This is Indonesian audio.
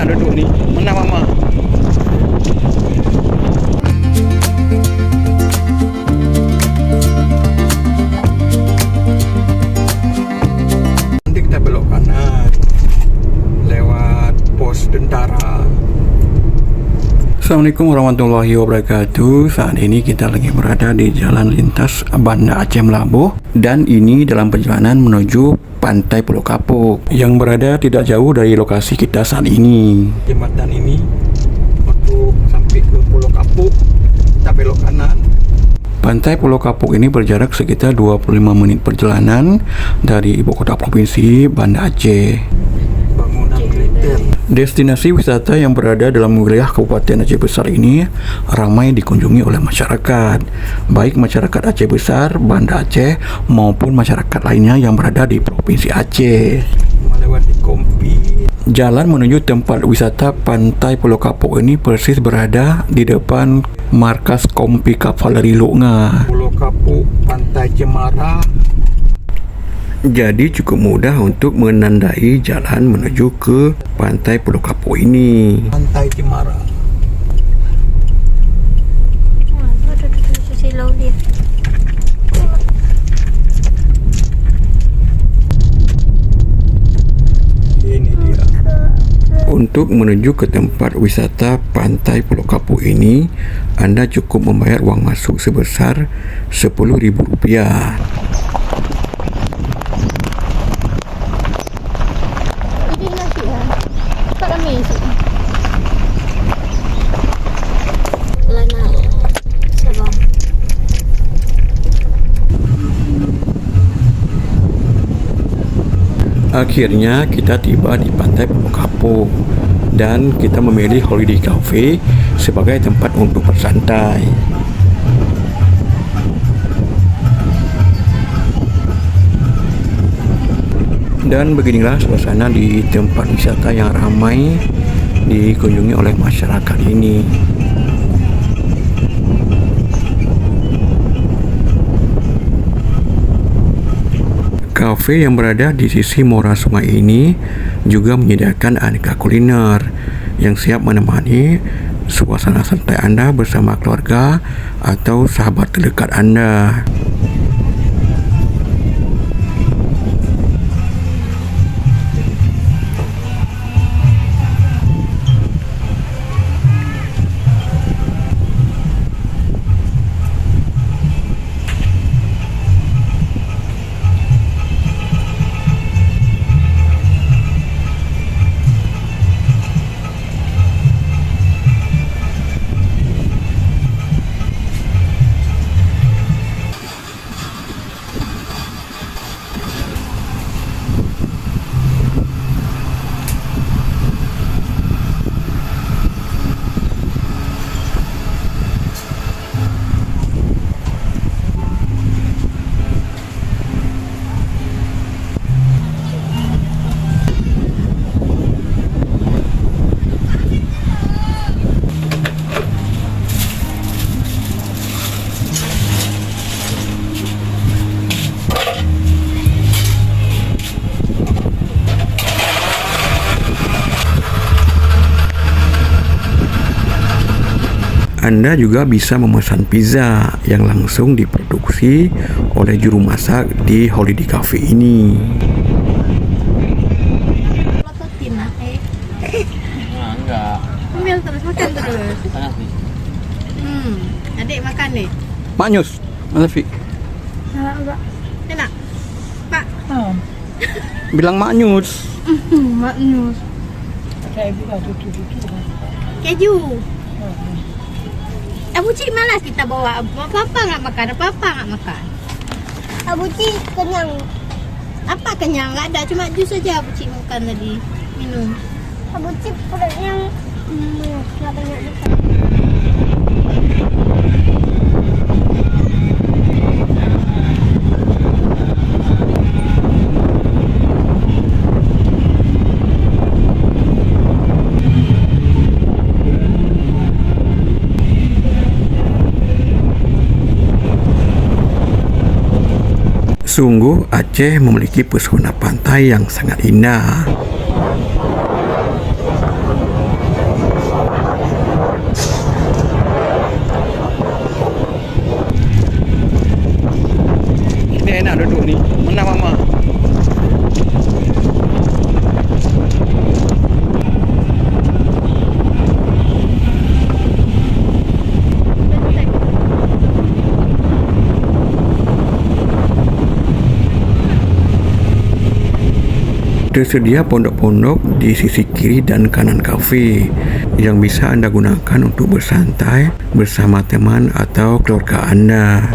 nak duduk ni. Mana mama? Nanti kita belok kanan lewat pos tentara. Assalamualaikum warahmatullahi wabarakatuh. Saat ini kita lagi berada di jalan lintas Banda Aceh Melabuh, dan ini dalam perjalanan menuju Pantai Pulau Kapuk yang berada tidak jauh dari lokasi kita saat ini. Jembatan ini untuk sampai ke Pulau Kapuk kita belok kanan. Pantai Pulau Kapuk ini berjarak sekitar 25 menit perjalanan dari ibu kota provinsi Banda Aceh. Bangunan militer. Destinasi wisata yang berada dalam wilayah Kabupaten Aceh Besar ini ramai dikunjungi oleh masyarakat, baik masyarakat Aceh Besar, Banda Aceh, maupun masyarakat lainnya yang berada di Provinsi Aceh. Melewati Kompi. Jalan menuju tempat wisata Pantai Pulau Kapuk ini persis berada di depan markas Kompi Kavaleri Lunga. Pulau Kapuk, Pantai Cemara. Jadi cukup mudah untuk menandai jalan menuju ke Pantai Pulau Kapuk ini. Pantai Cemara. Ini dia. Untuk menuju ke tempat wisata Pantai Pulau Kapuk ini, Anda cukup membayar uang masuk sebesar Rp10.000. Akhirnya kita tiba di Pantai Pulau Kapuk dan kita memilih Holiday Cafe sebagai tempat untuk bersantai. Dan beginilah suasana di tempat wisata yang ramai dikunjungi oleh masyarakat ini. Kafe yang berada di sisi muara sungai ini juga menyediakan aneka kuliner yang siap menemani suasana santai Anda bersama keluarga atau sahabat terdekat Anda. Anda juga bisa memesan pizza yang langsung diproduksi oleh juru masak di Holiday Cafe ini. Enggak. Ambil terus, makan terus. Adik makan nih. Maknyus, Mas Fi. Enggak. Enak. Pak. Bilang maknyus. Maknyus. Keju. Abu Cik malas kita bawa. Apa nggak makan? Apa nggak makan? Abu Cik kenyang. Apa kenyang? Nggak ada, cuma jus saja Abu Cik makan tadi. Minum. Abu Cik perutnya nggak banyak makan. Sungguh Aceh memiliki pesona pantai yang sangat indah. Tersedia pondok-pondok di sisi kiri dan kanan kafe yang bisa Anda gunakan untuk bersantai bersama teman atau keluarga Anda.